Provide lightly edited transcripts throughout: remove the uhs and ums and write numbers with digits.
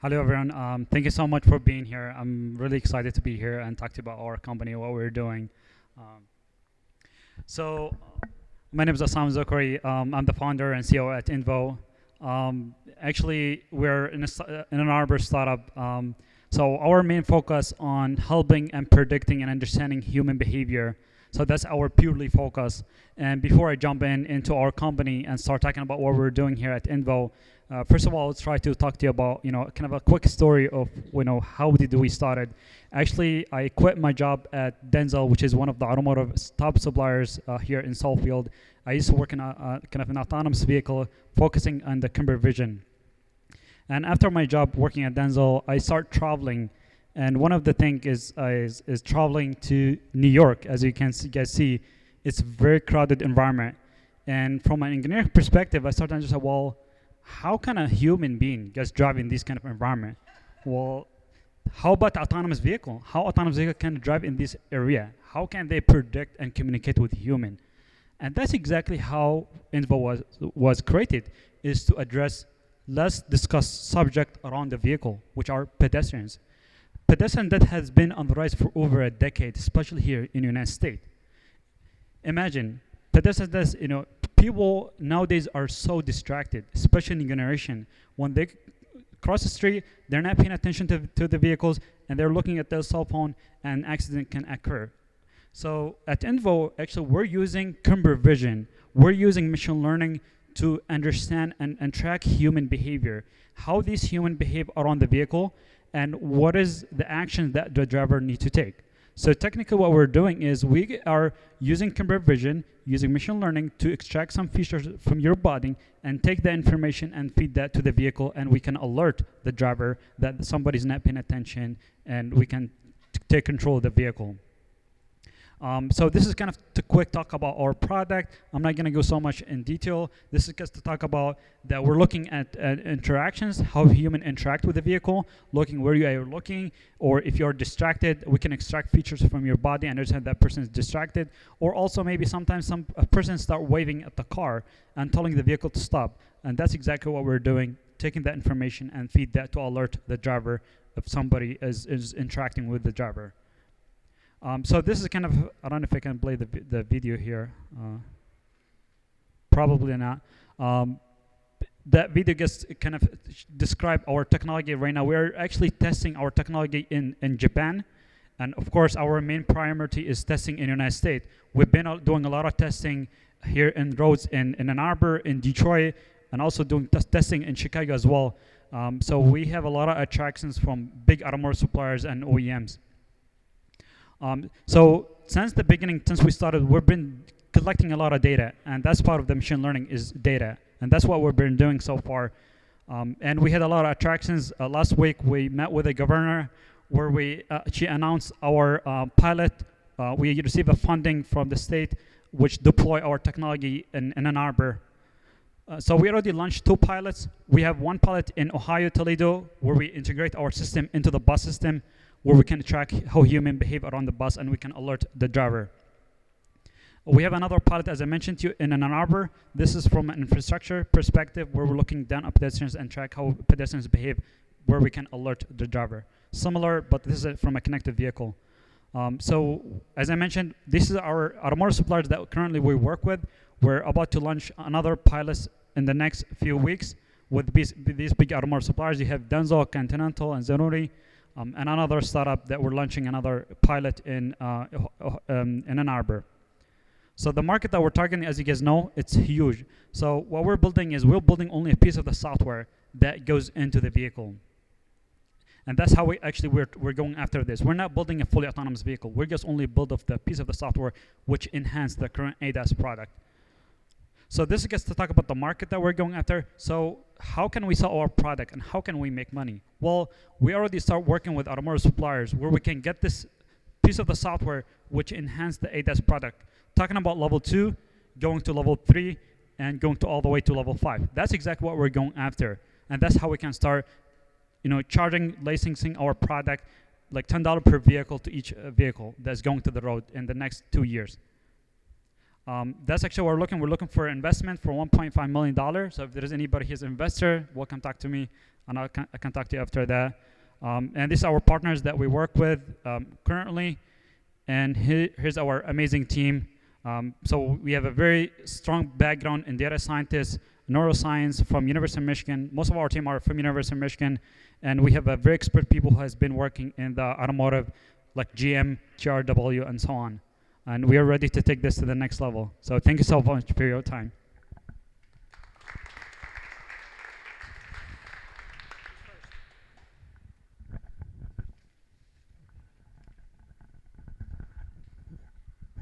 Hello, everyone. Thank you so much for being here. I'm really excited to be here and talk to you about our company, what we're doing. Um, so, my name is Assam Zokhari. I'm the founder and CEO at INTVO. Actually, we're in an Arbor startup. So, our main focus on helping and predicting and understanding human behavior. So that's our purely focus. And before I jump into our company and start talking about what we're doing here at INTVO, first of all, let's try to talk to you about, kind of a quick story of, how did we started. Actually, I quit my job at Denzel, which is one of the automotive top suppliers here in Southfield. I used to work in a kind of an autonomous vehicle focusing on the computer vision. And after my job working at Denzel, I start traveling. And one of the things is traveling to New York. As you can guys see, it's a very crowded environment. And from an engineering perspective, I started to understand, well, how can a human being just drive in this kind of environment? Well, how about autonomous vehicle? How autonomous vehicle can drive in this area? How can they predict and communicate with human? And that's exactly how INTVO was created, is to address less discussed subject around the vehicle, which are pedestrians. Pedestrian that has been on the rise for over a decade, especially here in the United States. Imagine, pedestrians that's, people nowadays are so distracted, especially in the generation. When they cross the street, they're not paying attention to the vehicles, and they're looking at their cell phone, and accident can occur. So at INTVO, actually, we're using computer vision. We're using machine learning to understand and track human behavior, how these humans behave around the vehicle, and what is the action that the driver needs to take. So technically what we're doing is we are using computer vision, using machine learning to extract some features from your body and take the information and feed that to the vehicle, and we can alert the driver that somebody's not paying attention, and we can take control of the vehicle. So this is kind of a quick talk about our product. I'm not going to go so much in detail. This is just to talk about that we're looking at interactions, how humans interact with the vehicle, looking where you are looking, or if you're distracted, we can extract features from your body and understand that person is distracted. Or also maybe sometimes a person start waving at the car and telling the vehicle to stop. And that's exactly what we're doing, taking that information and feed that to alert the driver if somebody is interacting with the driver. So this is kind of, I don't know if I can play the video here. Probably not. That video gets kind of describe our technology right now. We're actually testing our technology in Japan. And of course, our main priority is testing in the United States. We've been doing a lot of testing here in roads in Ann Arbor, in Detroit, and also doing testing in Chicago as well. So we have a lot of attractions from big automotive suppliers and OEMs. So since the beginning, since we started, we've been collecting a lot of data, and that's part of the machine learning is data, and that's what we've been doing so far. And we had a lot of attractions. Last week, we met with the governor, where she announced our pilot. We received a funding from the state, which deploy our technology in Ann Arbor. So we already launched 2 pilots. We have 1 pilot in Ohio, Toledo, where we integrate our system into the bus system, where we can track how humans behave around the bus, and we can alert the driver. We have another pilot, as I mentioned to you, in Ann Arbor. This is from an infrastructure perspective, where we're looking down at pedestrians and track how pedestrians behave, where we can alert the driver. Similar, but this is from a connected vehicle. So as I mentioned, this is our automotive suppliers that currently we work with. We're about to launch another pilot in the next few weeks with these big automotive suppliers. You have Denzel, Continental, and Zanuri. And another startup that we're launching another pilot in Ann Arbor. So the market that we're targeting, as you guys know, it's huge. So what we're building is we're building only a piece of the software that goes into the vehicle. And that's how we're going after this. We're not building a fully autonomous vehicle. We're just only build of the piece of the software which enhance the current ADAS product. So this gets to talk about the market that we're going after. So how can we sell our product and how can we make money? Well, we already start working with automotive suppliers where we can get this piece of the software which enhance the ADAS product. Talking about level 2, going to level 3, and going to all the way to level 5. That's exactly what we're going after. And that's how we can start, charging, licensing our product like $10 per vehicle to each vehicle that's going to the road in the next 2 years. That's actually what we're looking. We're looking for investment for $1.5 million. So if there is anybody who's an investor, welcome talk to me. and I can talk to you after that. And these are our partners that we work with currently. And here's our amazing team. So we have a very strong background in data scientists, neuroscience from University of Michigan. Most of our team are from University of Michigan. And we have a very expert people who has been working in the automotive, like GM, TRW, and so on. And we are ready to take this to the next level. So thank you so much for your time.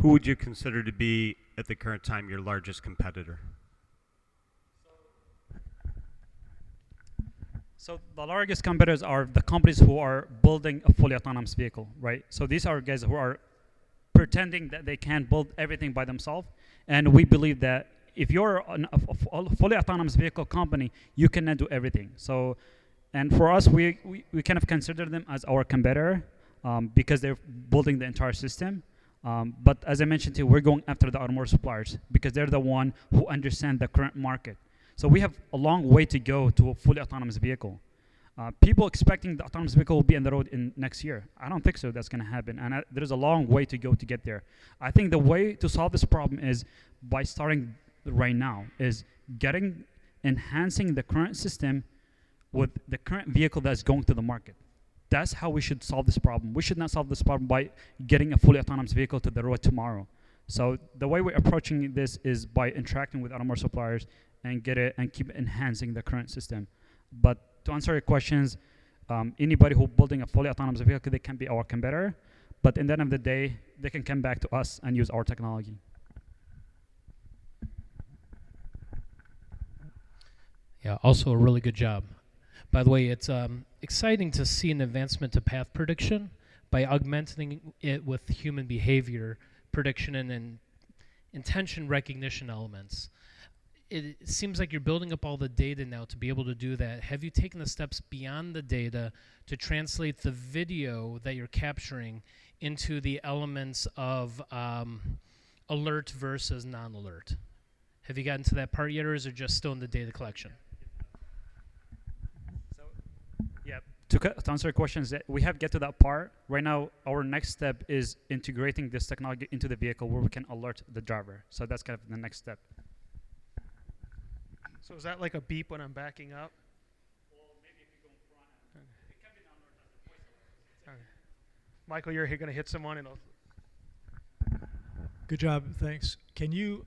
Who would you consider to be, at the current time, your largest competitor? So the largest competitors are the companies who are building a fully autonomous vehicle, right? So these are guys who are pretending that they can build everything by themselves. And we believe that if you're a fully autonomous vehicle company, you cannot do everything. So, and for us, we kind of consider them as our competitor because they're building the entire system. But as I mentioned to you, we're going after the automotive suppliers because they're the one who understand the current market. So we have a long way to go to a fully autonomous vehicle. People expecting the autonomous vehicle will be on the road in next year. I don't think so that's going to happen. And there's a long way to go to get there. I think the way to solve this problem is by starting right now, is enhancing the current system with the current vehicle that's going to the market. That's how we should solve this problem. We should not solve this problem by getting a fully autonomous vehicle to the road tomorrow. So the way we're approaching this is by interacting with automotive suppliers and keep enhancing the current system. But to answer your questions, anybody who building a fully autonomous vehicle, they can be our competitor. But in the end of the day, they can come back to us and use our technology. Yeah, also a really good job. By the way, it's exciting to see an advancement to path prediction by augmenting it with human behavior prediction and intention recognition elements. It seems like you're building up all the data now to be able to do that. Have you taken the steps beyond the data to translate the video that you're capturing into the elements of alert versus non-alert? Have you gotten to that part yet, or is it just still in the data collection? Yeah, to answer your questions, we have get to that part. Right now, our next step is integrating this technology into the vehicle where we can alert the driver. So that's kind of the next step. So is that like a beep when I'm backing up? Well, maybe if you go in front, it can be non-alert as a voice alert. Okay. Michael, you're going to hit someone and Good job, thanks. Can you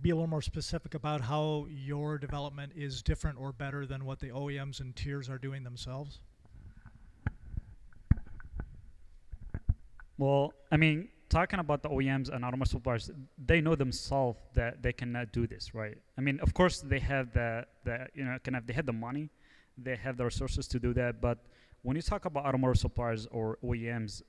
be a little more specific about how your development is different or better than what the OEMs and tiers are doing themselves? Well, I mean, talking about the OEMs and automotive suppliers, they know themselves that they cannot do this, right? I mean, of course, they have they have the money, they have the resources to do that. But when you talk about automotive suppliers or OEMs,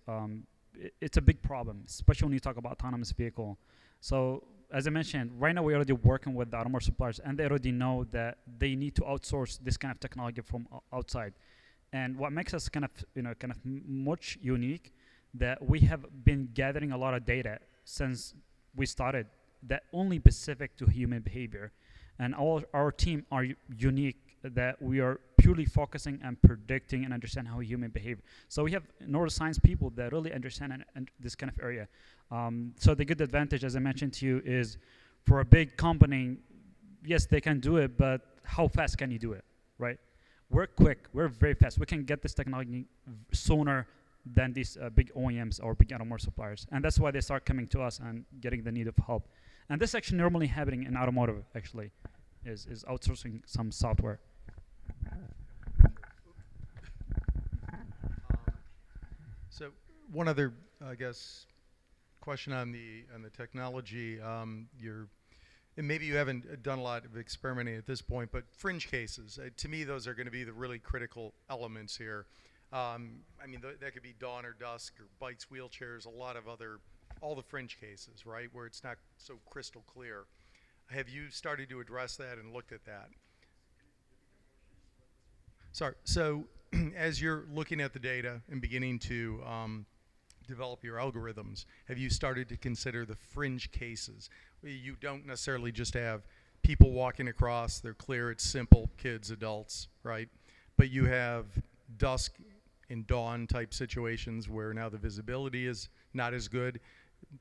it's a big problem, especially when you talk about autonomous vehicle. So as I mentioned, right now we're already working with the automotive suppliers, and they already know that they need to outsource this kind of technology from outside. And what makes us kind of much unique, that we have been gathering a lot of data since we started that only specific to human behavior. And our team are unique, that we are purely focusing and predicting and understand how human behave. So we have neuroscience people that really understand and this kind of area. So the good advantage, as I mentioned to you, is for a big company, yes, they can do it, but how fast can you do it, right? We're quick, we're very fast. We can get this technology sooner than these big OEMs or big automotive suppliers. And that's why they start coming to us and getting the need of help. And this actually normally happening in automotive, actually, is outsourcing some software. So one other, I guess, question on the technology. And maybe you haven't done a lot of experimenting at this point, but fringe cases, to me, those are going to be the really critical elements here. I mean, that could be dawn or dusk or bikes, wheelchairs, a lot of other, all the fringe cases, right, where it's not so crystal clear. Have you started to address that and looked at that? Sorry. So as you're looking at the data and beginning to develop your algorithms, have you started to consider the fringe cases? You don't necessarily just have people walking across, they're clear, it's simple, kids, adults, right? but you have dusk and dawn type situations where now the visibility is not as good.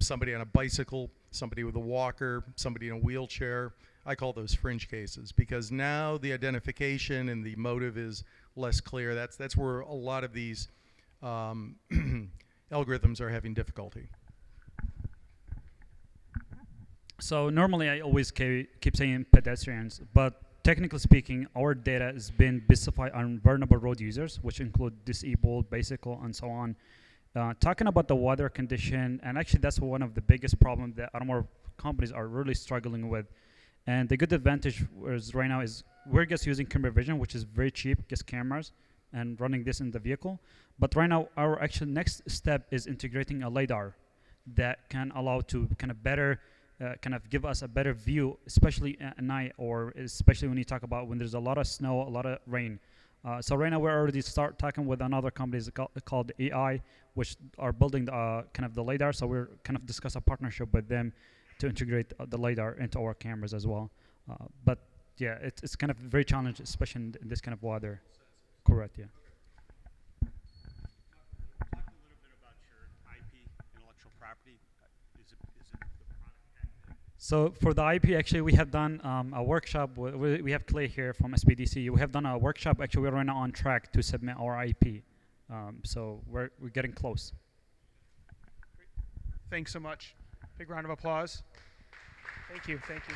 Somebody on a bicycle, somebody with a walker, somebody in a wheelchair. I call those fringe cases because now the identification and the motive is less clear. That's where a lot of these algorithms are having difficulty. So normally I always keep saying pedestrians, but technically speaking, our data has been specified on vulnerable road users, which include disabled, bicycle, and so on. Talking about the weather condition, and actually that's one of the biggest problems that automotive companies are really struggling with. And the good advantage is right now is we're just using camera vision, which is very cheap, just cameras, and running this in the vehicle. But right now, our actual next step is integrating a LiDAR that can allow to kind of better, kind of give us a better view, especially at night, or especially when you talk about when there's a lot of snow, a lot of rain. So right now we're already start talking with another company called AI, which are building the, kind of the LiDAR. So we're kind of discuss a partnership with them to integrate the LiDAR into our cameras as well. But yeah, it's kind of very challenging, especially in this kind of weather. Correct, yeah. Talk a little bit about your IP, intellectual property. Is it the product patented? So for the IP, actually, we have done a workshop. We have Clay here from SPDC. We have done a workshop. Actually, we're right now on track to submit our IP. So we're getting close. Thanks so much. Big round of applause. Thank you. Thank you.